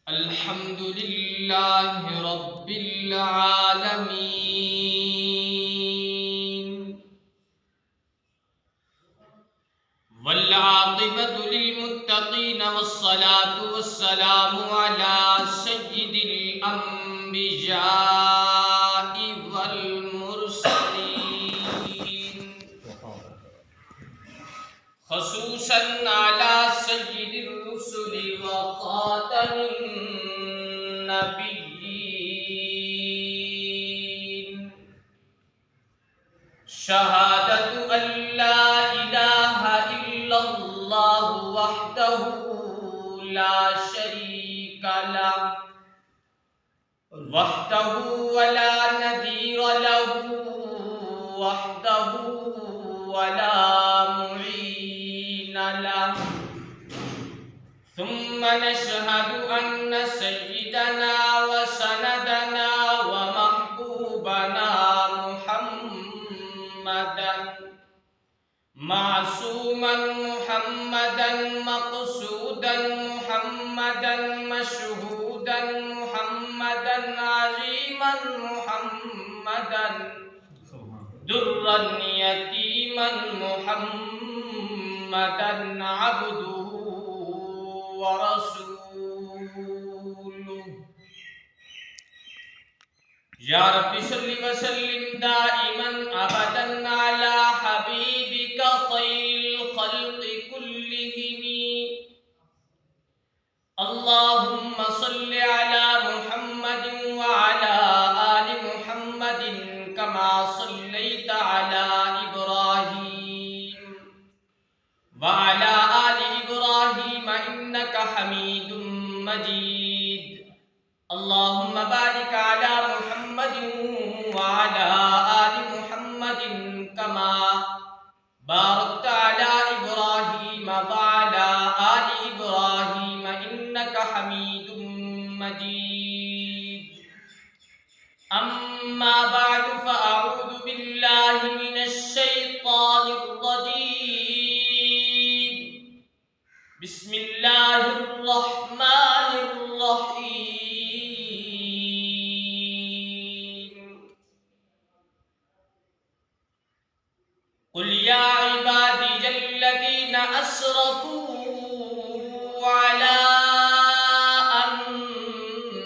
الحمد لله رب العالمين والعاقبة للمتقين والصلاة والسلام على سيد الأنبياء والمرسلين خصوصا على سيد الرسل وخاتم النبيين شهادة أن لا إله إلا الله وحده لا شريك له وحده ولا نذير له وحده ولا معين له ثم نشهد أن سيدنا وسندنا ومحبوبنا محمدا معصوما محمدا مقصودا محمدا مشهودا محمدا عظيما محمدا درا يتيما محمدا عبده ورسوله يا رب صل وسلم دائما ابدا على حبيبك خير الخلق كلهم اللهم صل على محمد وعلى آل محمد كما صليت على إبراهيم وعلى آل إبراهيم إنك حميد مجيد اللهم بارك على محمد وعلى آل محمد كما باركت على إبراهيم وعلى آل إبراهيم إنك حميد مجيد أما بعد فأعوذ بالله من الشيطان الرجيم بسم الله الرحمن الرحيم قل يا عبادي الذين أسرفوا على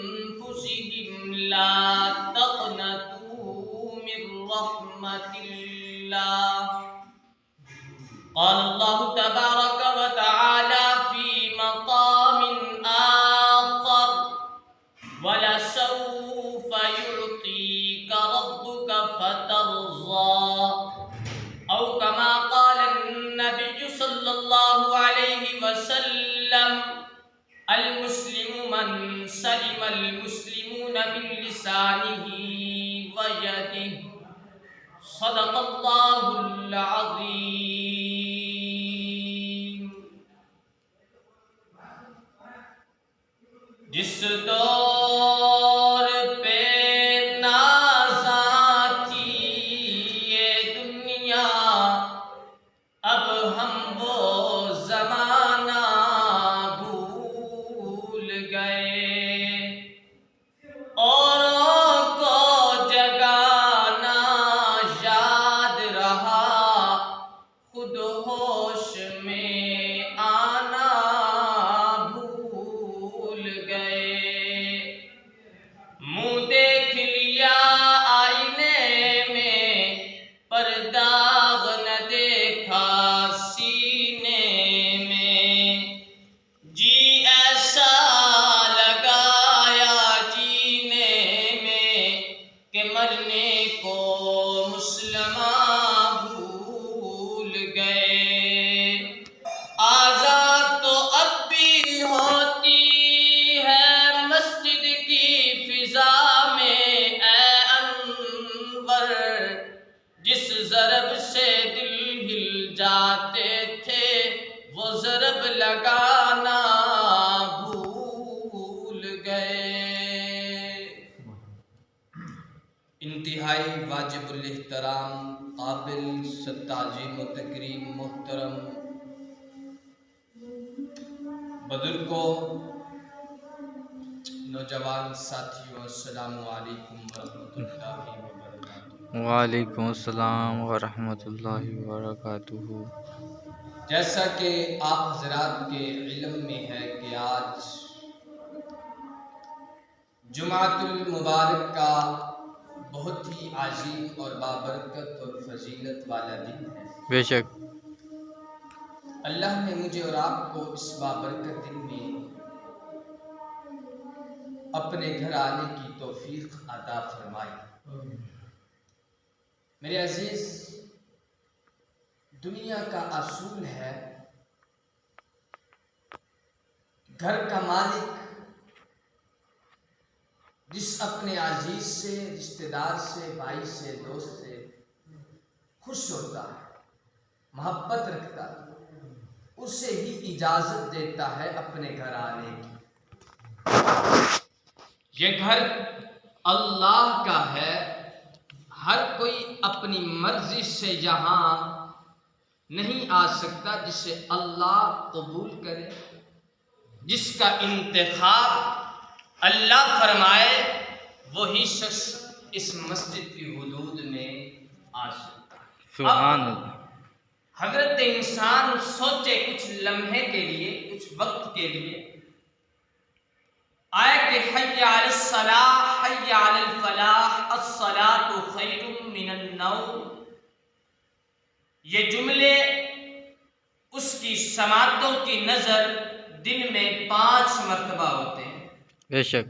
أنفسهم لا تقنطوا من رحمة الله قال الله تبارك وتعالى في مقام آخر ولسوف يعطيك ربك فترضى أو كما قال النبي صلى الله عليه وسلم المسلم من سلم المسلمون من لسانه ويده صدق الله العظيم جس دور پہ نازاں تھی یہ دنیا اب ہم وہ زمانہ بھول گئے اوروں کو جگانا یاد رہا خود ہوش میں آنا بھول گئے منہ دیکھ لیا آئینے میں پر داغ نہ دیکھا سینے میں جی ایسا لگایا جینے میں کہ مرنے کو مسلمان بھول گئے آزاد تو اب بھی ہوتی ہے مسجد کی فضا میں اے انور جس ضرب سے دل ہل جاتے تھے وہ ضرب لگانا بھول گئے انتہائی واجب الاحترام قابل تعظیم و تکریم محترم بزرگوں، نوجوان ساتھیوں، السلام علیکم ورحمۃ اللہ وبرکاتہ۔ وعلیکم السلام ورحمۃ اللہ وبرکاتہ۔ جیسا کہ آپ حضرات کے علم میں ہے کہ آج جمعۃ المبارک کا بہت ہی عظیم اور بابرکت اور فضیلت والا دن ہے۔ بے شک اللہ نے مجھے اور آپ کو اس بابرکت دن میں اپنے گھر آنے کی توفیق عطا فرمائی۔ میرے عزیز، دنیا کا اصول ہے گھر کا مالک جس اپنے عزیز سے، رشتہ دار سے، بھائی سے، دوست سے خوش ہوتا ہے، محبت رکھتا ہے، اسے ہی اجازت دیتا ہے اپنے گھر آنے کی۔ یہ گھر اللہ کا ہے، ہر کوئی اپنی مرضی سے یہاں نہیں آ سکتا۔ جسے اللہ قبول کرے، جس کا انتخاب اللہ فرمائے، وہی شخص اس مسجد کی حدود میں آ سکتا ہے۔ سبحان اللہ۔ حضرت انسان سوچے کچھ لمحے کے لیے، کچھ وقت کے لیے، آئے کہ حی علی الصلاح، حی علی الفلاح، الصلاۃ خیر من النوم، یہ جملے اس کی سماعتوں کی نظر دن میں 5 مرتبہ ہوتے ہیں۔ بے شک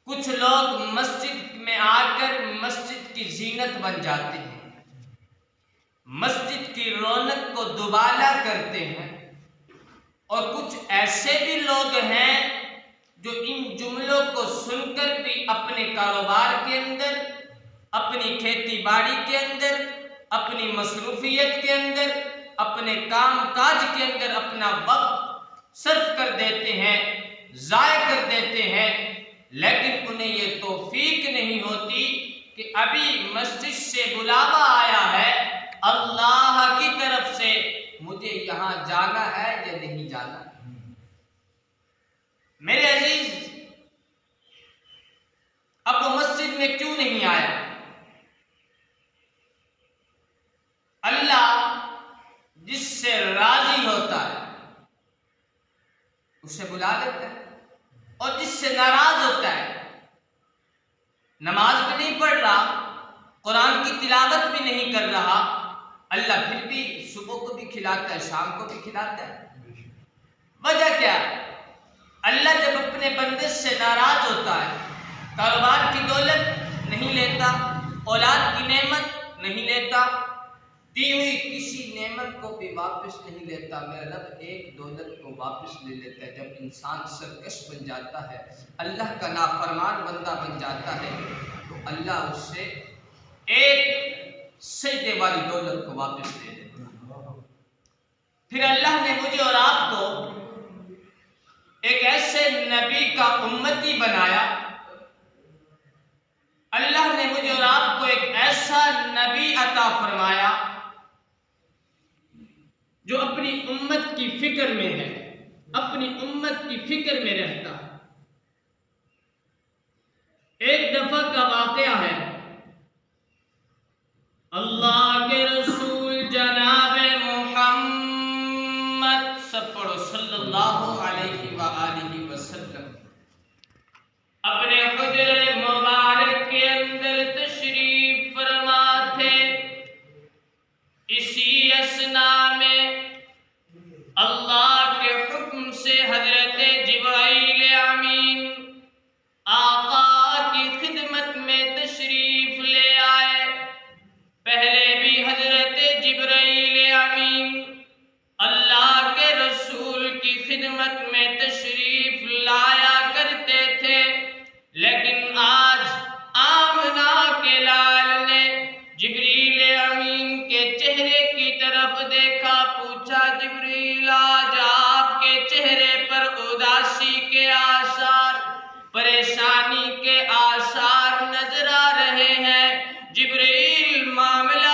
کچھ لوگ مسجد میں آ کر مسجد کی زینت بن جاتے ہیں، مسجد کی رونق کو دوبالا کرتے ہیں، اور کچھ ایسے بھی لوگ ہیں جو ان جملوں کو سن کر بھی اپنے کاروبار کے اندر، اپنی کھیتی باڑی کے اندر، اپنی مصروفیت کے اندر، اپنے کام کاج کے اندر اپنا وقت صرف کر دیتے ہیں، ضائع کر دیتے ہیں، لیکن انہیں یہ توفیق نہیں ہوتی کہ ابھی مسجد سے بلاوا آیا ہے اللہ کی طرف سے، مجھے یہاں جانا ہے یا نہیں جانا۔ میرے عزیز، اب وہ مسجد میں کیوں نہیں آیا؟ اللہ جس سے راضی ہوتا ہے اسے بلا لیتا ہے، اور جس سے ناراض ہوتا ہے، نماز بھی نہیں پڑھ رہا، قرآن کی تلاوت بھی نہیں کر رہا، اللہ پھر بھی صبح کو بھی کھلاتا ہے، شام کو بھی کھلاتا ہے۔ وجہ کیا ہے؟ اللہ جب اپنے بندے سے ناراض ہوتا ہے، کاروبار کی دولت نہیں لیتا، اولاد کی نعمت نہیں لیتا، دی ہوئی کسی نعمت کو بھی واپس نہیں لیتا، میرا رب ایک دولت کو واپس لے لیتا ہے۔ جب انسان سرکش بن جاتا ہے، اللہ کا نافرمان بندہ بن جاتا ہے، تو اللہ اس سے ایک سجدے والی دولت کو واپس لے لیتا ہے۔ پھر اللہ نے مجھے اور آپ کو ایک ایسے نبی کا امتی بنایا، اللہ نے مجھے اور آپ کو ایک ایسا نبی عطا فرمایا جو اپنی امت کی فکر میں ہے، اپنی امت کی فکر میں رہتا ہے۔ ایک دفعہ کا واقعہ ہے، اللہ کے رسول جناب محمد سب پڑھو صلی اللہ علیہ وآلہ وسلم اپنے حجرے مبارک کے اندر تشریف فرما تھے۔ اسی اثنا میں اللہ کے حکم سے حضرت جبرائیل امین آقا کی خدمت میں تشریف لے آئے۔ پہلے بھی حضرت جبرائیل امین اللہ کے رسول کی خدمت میں تشریف لایا کرتے تھے، لیکن آج آمنہ کے لال نے جبریل امین کے چہرے کی طرف دیکھا، پوچھا جبریل آج آپ کے چہرے پر اداسی کے آثار، پریشانی کے آثار نظر آ رہے ہیں۔ جبریل معاملہ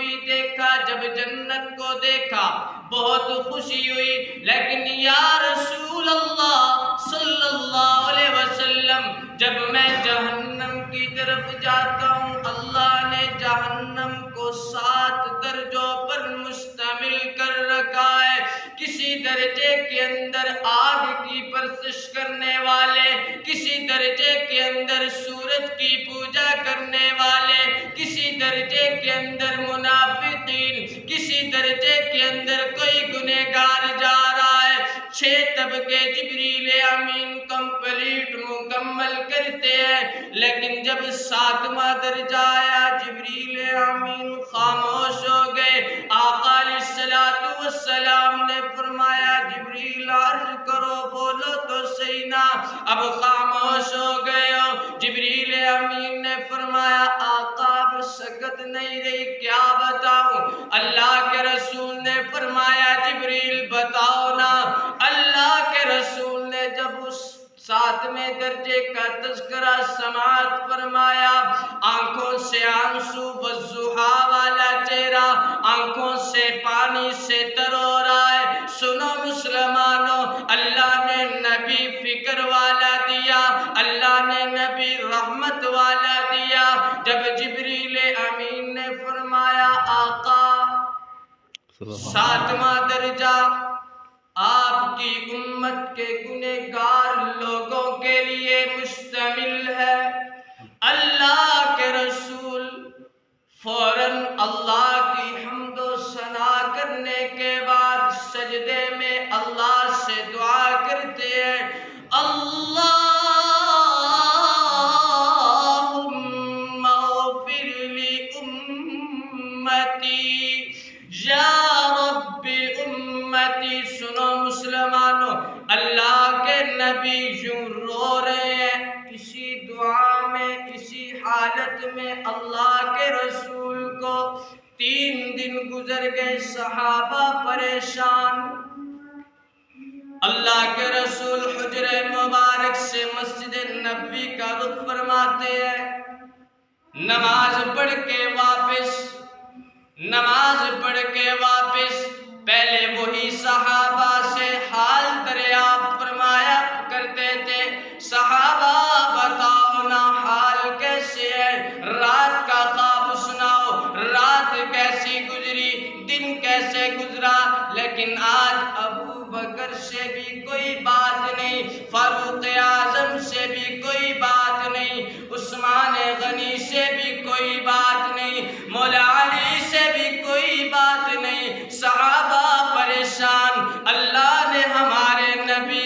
بھی دیکھا، جب جنت کو دیکھا بہت خوشی ہوئی، لیکن یا رسول اللہ صلی اللہ علیہ وسلم جب میں جہنم کی طرف جاتا ہوں، اللہ نے جہنم کو 7 درجوں پر مشتمل کر رکھا ہے۔ کسی درجے کے اندر آگ کی پرستش کرنے والے، کسی درجے کے اندر سورج کی پوجا کرنے والے، کسی درجے کے اندر منافقین، کسی درجے کے اندر کوئی گنہگار جا رہا ہے۔ 6 طبقے جبریل امین کمپلیٹ مکمل کرتے ہیں، لیکن جب 7واں درجہ آیا جبریل امین خاموش ہو گئے۔ آقا علیہ السلام نے فرمایا جبریل عرض کرو، بولو تو صحیح نا، اب خاموش ہو گئے ہو۔ جبریل امین نے فرمایا آقا اب سکت نہیں رہی، کیا بتاؤں؟ اللہ کے رسول نے فرمایا جبریل بتاؤ نا۔ اللہ کے رسول نے جب اس 7ویں درجے کا تذکرہ سماعت فرمایا، آنکھوں سے آنسو والضحا والا چہرہ، آنکھوں سے پانی سے تر ہو رہا ہے۔ سنو مسلمانوں، اللہ نے نبی فکر والا دیا، اللہ نے نبی رحمت والا دیا۔ جب جبریل امین نے فرمایا آقا 7واں درجہ آپ کی امت کے گنہگار لوگوں کے لیے مشتمل ہے، اللہ کے رسول فوراً اللہ کی حمد و ثنا کرنے کے بعد سجدے میں اللہ سے دعا کرتے ہیں، اللہم اغفر لی امتی یا رب امتی۔ سنو مسلمانوں، اللہ کے نبی یوں رو رہے ہیں، اسی دعا میں، اسی حالت میں اللہ کے رسول کو 3 دن گزر گئے، صحابہ پریشان۔ اللہ کے رسول حجرہ مبارک سے مسجد نبوی کا رخ فرماتے ہیں، نماز پڑھ کے واپس پہلے وہی صحابہ سے حال دریافت فرمایا کرتے تھے، صحابہ بتاؤ نا حال کیسے ہے، رات کا خواب سناؤ، رات کیسی گزری، دن کیسے گزرا۔ لیکن آج ابو بکر سے بھی کوئی بات نہیں، فاروق اعظم سے بھی کوئی بات نہیں، عثمان غنی سے بھی کوئی بات نہیں، مولا علی سے بھی کوئی بات نہیں، صحابہ پریشان۔ اللہ نے ہمارے نبی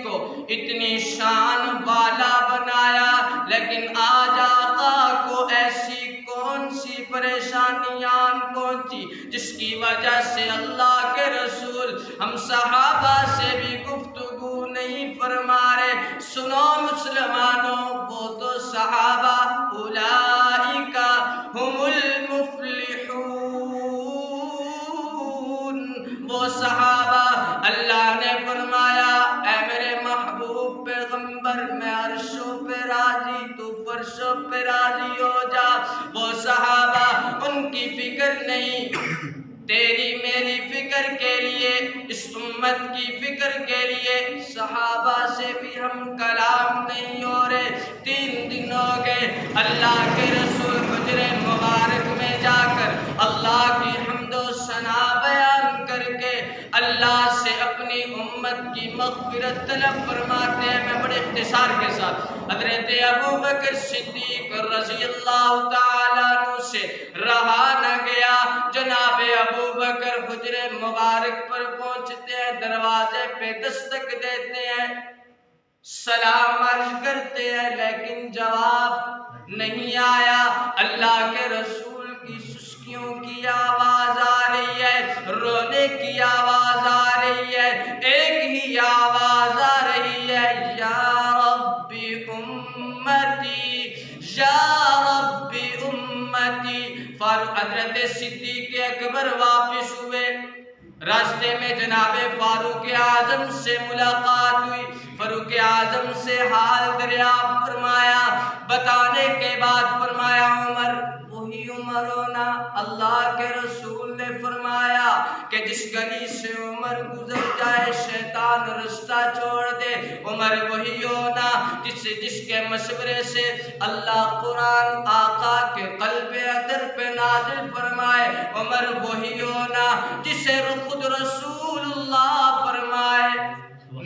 کو اتنی شان والا بنایا، لیکن آج آقا کو ایسی کون سی پریشانیاں پہنچی جس کی وجہ سے اللہ کے رسول ہم صحابہ سے بھی گفتگو نہیں فرما رہے۔ سنو مسلمانوں، وہ تو صحابہ اولئک هم المفلحون، وہ صحابہ اللہ نے فرمایا اے میرے محبوب پیغمبر، میں عرشوں پہ راضی تو فرشوں پہ راضی ہو جا۔ وہ صحابہ، ان کی فکر نہیں تیری میری فکر کے لیے، اس امت کی فکر کے لیے، صحابہ سے بھی ہم کلام نہیں ہو رہے۔ 3 دن ہو گئے، اللہ کے رسول حجرہ مبارک میں جا کر اللہ کی حمد و ثنا بیان کر کے اللہ سے اپنی امت کی مغفرت طلب فرماتے ہیں۔ میں بڑے اختصار کے ساتھ حضرت ابو بکر صدیق رضی اللہ تعالیٰ عنہ سے رہا نہ گیا، جناب ابو بکر حجرہ مبارک پر پہنچتے ہیں، دروازے پہ دستک دیتے ہیں، سلام عرض کرتے ہیں، لیکن جواب نہیں آیا۔ اللہ کے رسول کی سسکیوں کی آواز آ رہی ہے، رونے کی آواز آ رہی ہے، ایک ہی آواز آ رہی ہے، یا رب امتی، یا رب امتی۔ حضرت صدیق اکبر واپس ہوئے، راستے میں جناب فاروق اعظم سے ملاقات ہوئی، فاروق اعظم سے حال دریافت فرمایا، بتانے کے بعد فرمایا عمر وہی اللہ کے رسول نے فرمایا کہ جس گلی سے عمر گزر جائے شیطان رستہ چھوڑ دے، عمر وہی ہونا جس کے مشورے سے اللہ قرآن آقا کے قلب ادر پہ نازل فرمائے، عمر وہی ہونا جسے خود رسول اللہ فرمائے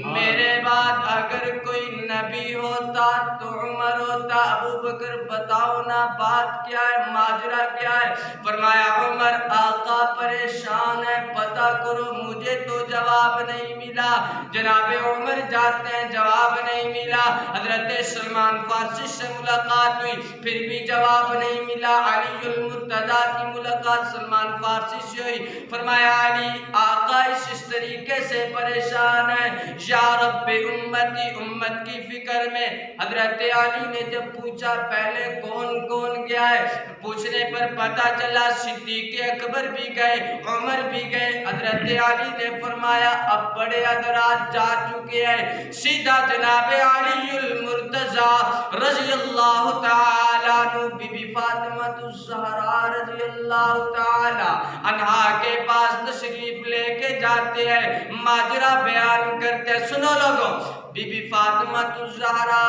میرے بعد اگر کوئی نبی ہوتا تو عمر ہوتا۔ ابو بکر بتاؤ نا بات کیا ہے، ماجرا کیا ہے؟ فرمایا عمر آقا پریشان ہے، پتہ کرو، مجھے تو جواب نہیں ملا۔ جناب عمر جاتے ہیں، جواب نہیں ملا۔ حضرت سلمان فارسی سے ملاقات ہوئی، پھر بھی جواب نہیں ملا۔ علی المرتضیٰ کی ملاقات سلمان فارسی سے ہوئی، فرمایا علی آقا اس طریقے سے پریشان ہے، یا رب امتی، امت کی فکر میں۔ حضرت علی نے جب پوچھا پہلے کون کون گیا ہے، پوچھنے پر پتہ چلا صدیق اکبر بھی گئے، عمر بھی گئے۔ حضرت علی نے فرمایا اب بڑے حضرات جا چکے ہیں، سیدھا جناب علی المرتضیٰ رضی اللہ تعالیٰ عنہ بی بی فاطمہ الزہرا رضی اللہ تعالیٰ عنہا کے پاس تشریف لے کے جاتے ہیں، ماجرا بیان کرتے ہیں۔ سنو لوگوں، بی بی فاطمہ الزہرا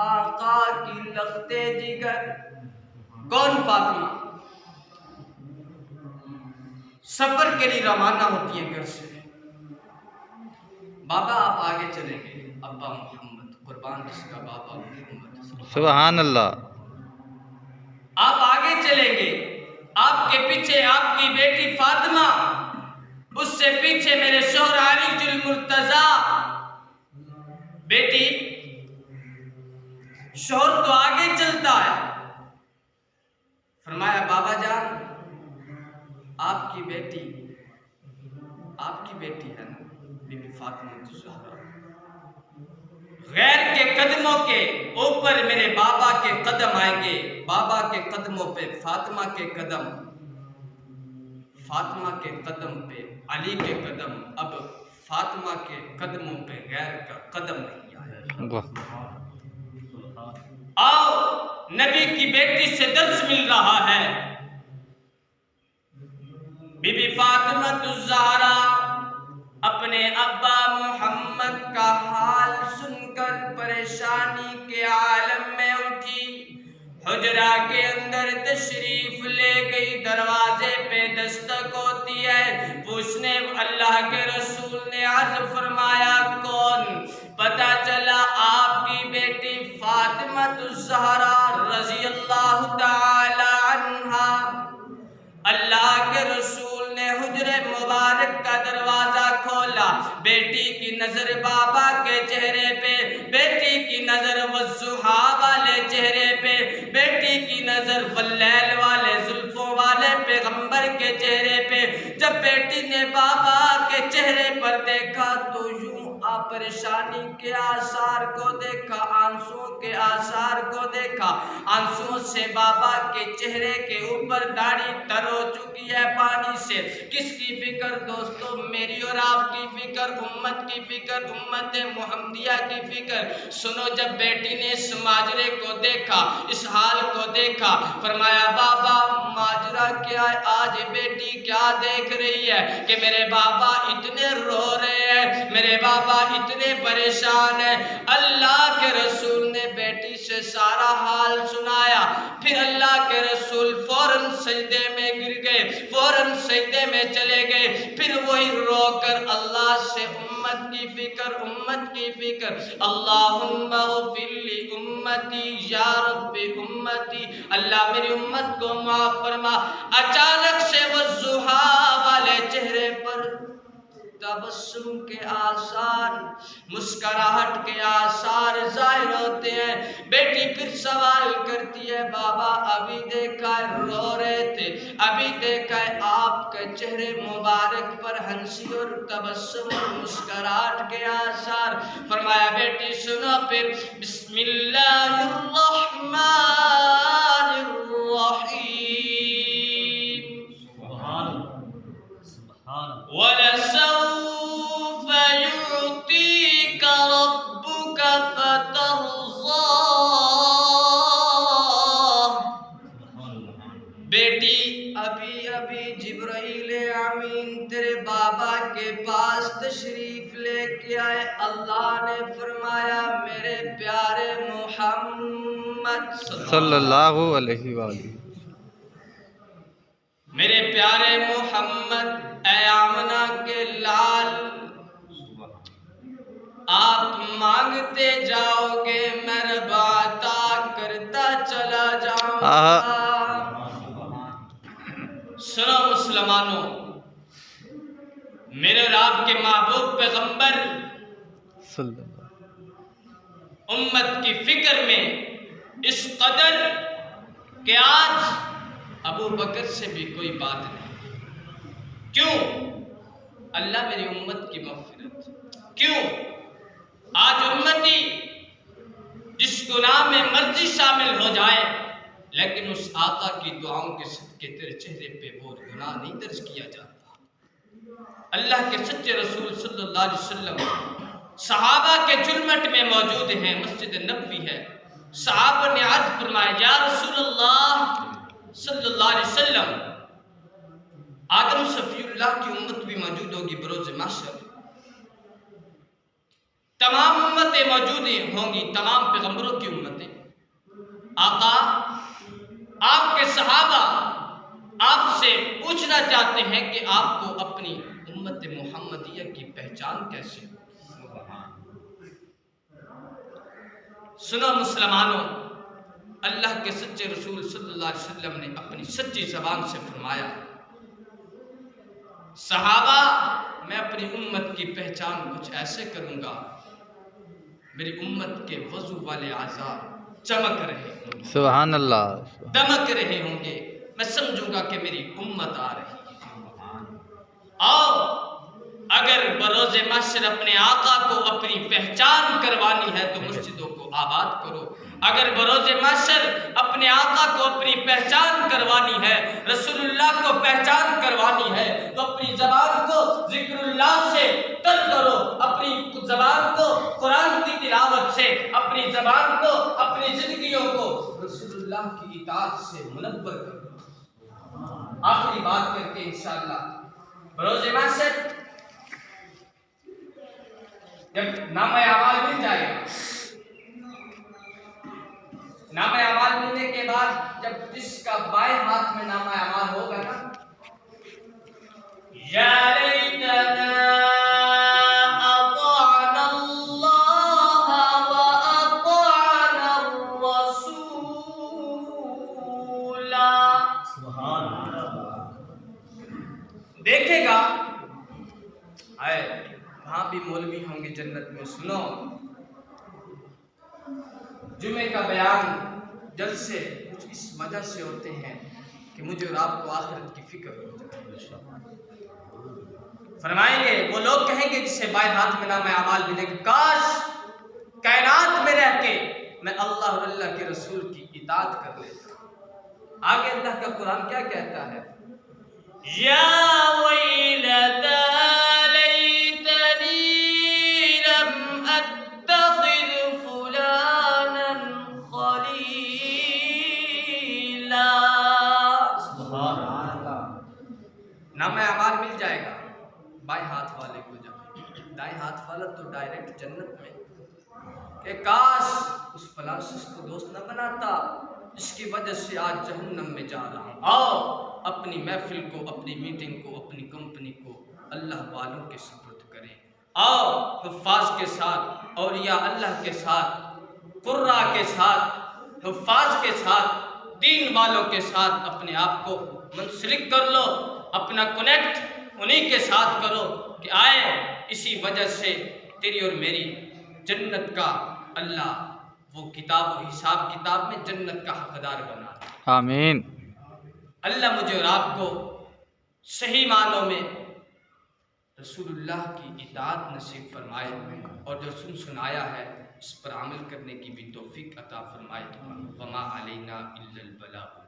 آقا کی لختے جگر، کون فاطمہ؟ سفر کے لیے روانہ ہوتی ہے گھر سے، بابا آپ آگے چلیں گے، ابا محمد قربان جس کا بابا محمد، سبحان اللہ، آپ آگے چلیں گے، آپ کے پیچھے آپ کی بیٹی فاطمہ، اس سے پیچھے میرے شوہر علی المرتضیٰ۔ بیٹی شوہر تو آگے چلتا ہے، فرمایا بابا جان آپ کی بیٹی ہے نا بی بی فاطمہ الزہرا، غیر کے قدموں کے اوپر میرے بابا کے قدم آئیں گے، بابا کے قدموں پہ فاطمہ کے قدم، فاطمہ کے قدم پہ علی کے قدم، اب فاطمہ کے قدموں پہ غیر کا قدم نہیں آیا۔ واہ، آؤ نبی کی بیٹی سے درس مل رہا ہے۔ بی بی فاطمہ الزہرا اپنے ابا محمد کا حال سن کر پریشانی کے عالم میں اٹھی، حجرہ کے اندر تشریف لے گئی، دروازے پہ دستک ہوتی ہے، پوچھنے اللہ کے رسول نے عرض فرمایا کون؟ پتہ چلا آپ کی بیٹی فاطمہ الزہرا رضی اللہ تعالی عنہا۔ اللہ کے رسول نے حجرے مبارک کا دروازہ کھولا، بیٹی کی نظر بابا کے چہرے پہ، بیٹی کی نظر والضحیٰ والے چہرے پہ، بیٹی کی نظر واللیل والے زلفوں والے پیغمبر کے چہرے پہ۔ جب بیٹی نے بابا کے چہرے پر دیکھا تو یوں پریشانی کے آثار کو دیکھا، آنسوں کے آثار کو دیکھا، آنسوں سے بابا کے چہرے کے اوپر داڑھی تر ہو چکی ہے پانی سے۔ کس کی فکر دوستو؟ میری اور آپ کی فکر، امت کی فکر، امت محمدیہ کی فکر۔ سنو، جب بیٹی نے اس ماجرے کو دیکھا، اس حال کو دیکھا، فرمایا بابا ماجرا کیا ہے؟ آج بیٹی کیا دیکھ رہی ہے کہ میرے بابا اتنے رو رہے ہیں، میرے بابا اتنے پریشان ہیں؟ اللہ کے رسول نے بیٹی سے سارا حال سنایا، پھر اللہ کے رسول فوراً سجدے میں گر گئے، فوراً سجدے میں چلے گئے، پھر وہی رو کر اللہ سے امت کی فکر، امت کی فکر، اللہم اغفر لی امتی یا رب امتی، اللہ میری امت کو معاف فرما۔ اچانک سے والضحیٰ والے چہرے پر تبسم کے آثار، مسکراہٹ کے آثار ظاہر ہوتے ہیں۔ بیٹی پھر سوال کرتی ہے بابا ابھی دیکھا ہے رو رہے تھے، ابھی دیکھا ہے آپ کے چہرے مبارک پر ہنسی اور تبسم اور مسکراہٹ کے آثار۔ فرمایا بیٹی سنو پھر، بسم اللہ الرحمن الرحیم، وَلَسَوْفَ يُعْطِيكَ رَبُّكَ فَتَرْضَىٰ، بیٹی ابھی ابھی جبرائیل امین تیرے بابا کے پاس تشریف لے کے آئے. اللہ نے فرمایا میرے پیارے محمد صلی اللہ علیہ وآلہ. میرے پیارے محمد اے آمنہ کے لال، آپ مانگتے جاؤ گے میں رب عطا کرتا چلا جاؤں گا. سنو مسلمانوں، میرے اور آپ کے محبوب پیغمبر صلی اللہ. امت کی فکر میں اس قدر کہ آج ابو بکر سے بھی کوئی بات نہیں. کیوں؟ اللہ میری امت کی مغفرت. کیوں؟ آج امتی جس گناہ میں مرضی شامل ہو جائے لیکن اس آقا کی دعاؤں کے صدقے تیرے چہرے پہ وہ گناہ نہیں درج کیا جاتا. اللہ کے سچے رسول صلی اللہ علیہ وسلم صحابہ کے جلمٹ میں موجود ہیں، مسجد نبوی ہے. صحابہ نے عرض فرمایا یا رسول اللہ صلی اللہ علیہ وسلم، آدم صفی اللہ کی امت بھی موجود ہوگی بروز محشر، تمام امتیں موجود ہوں گی، تمام پیغمبروں کی امتیں. آقا آپ کے صحابہ آپ سے پوچھنا چاہتے ہیں کہ آپ کو اپنی امت محمدیہ کی پہچان کیسے ہو؟ سنو مسلمانوں، اللہ کے سچے رسول صلی اللہ علیہ وسلم نے اپنی سچی زبان سے فرمایا صحابہ میں اپنی امت کی پہچان کچھ ایسے کروں گا، میری امت کے وضو والے اعضاء چمک رہے ہوں گے، سبحان اللہ. دمک رہے ہوں گے، میں سمجھوں گا کہ میری امت آ رہی ہے. اور اگر بروز محشر اپنے آقا کو اپنی پہچان کروانی ہے تو مسجدوں کو آباد کرو. اگر بروز محشر اپنے آقا کو اپنی پہچان کروانی ہے، رسول اللہ کو پہچان کروانی ہے تو اپنی زبان کو ذکر اللہ سے تر کرو، اپنی زبان کو قرآن کی تلاوت سے، اپنی زبان کو اپنی زندگیوں کو رسول اللہ کی اطاعت سے منور کرو. آخری بات کر کے انشاءاللہ بروز محشر جب نامہ اعمال مل جائے گا، نامہ اعمال ملنے کے بعد جب جس کا بائیں ہاتھ میں نامہ اعمال ہوگا نا، یا لیتنا اطعنا اللہ واطعنا الرسول، سبحان اللہ، دیکھے گا آئے وہاں بھی مولوی ہوں گے جنت میں. سنو، جمعے کا بیان جلسے کچھ اس وجہ سے ہوتے ہیں کہ مجھے اور آپ کو آخرت کی فکر ہو جائے. فرمائیں گے وہ لوگ کہیں گے جسے بائیں ہاتھ میں نامہ اعمال ملے کہ کاش کائنات میں رہ کے میں اللہ اور اللہ کے رسول کی اطاعت کر لیتا. آگے اللہ کا قرآن کیا کہتا ہے؟ یا ویلتا نامہ اعمال مل جائے گا بائیں ہاتھ والے کو، جب دائیں ہاتھ والا تو ڈائریکٹ جنت میں، کہ کاش اس فلاں شخص کو دوست نہ بناتا اس کی وجہ سے آج جہنم میں جا رہا ہوں. آؤ اپنی محفل کو، اپنی میٹنگ کو، اپنی کمپنی کو اللہ والوں کے سپرد کریں. آؤ حفاظ کے ساتھ، اولیاء اللہ کے ساتھ، قرہ کے ساتھ، حفاظ کے ساتھ، دین والوں کے ساتھ اپنے آپ کو منسلک کر لو، اپنا کنیکٹ انہی کے ساتھ کرو کہ آئے اسی وجہ سے تیری اور میری جنت کا اللہ وہ کتاب و حساب کتاب میں جنت کا حقدار بنا. آمین. اللہ مجھے اور آپ کو صحیح معنوں میں رسول اللہ کی اطاعت نصیب فرمائے اور جو سنایا ہے اس پر عمل کرنے کی بھی توفیق عطا فرمائے. وما علینا الا البلاغ.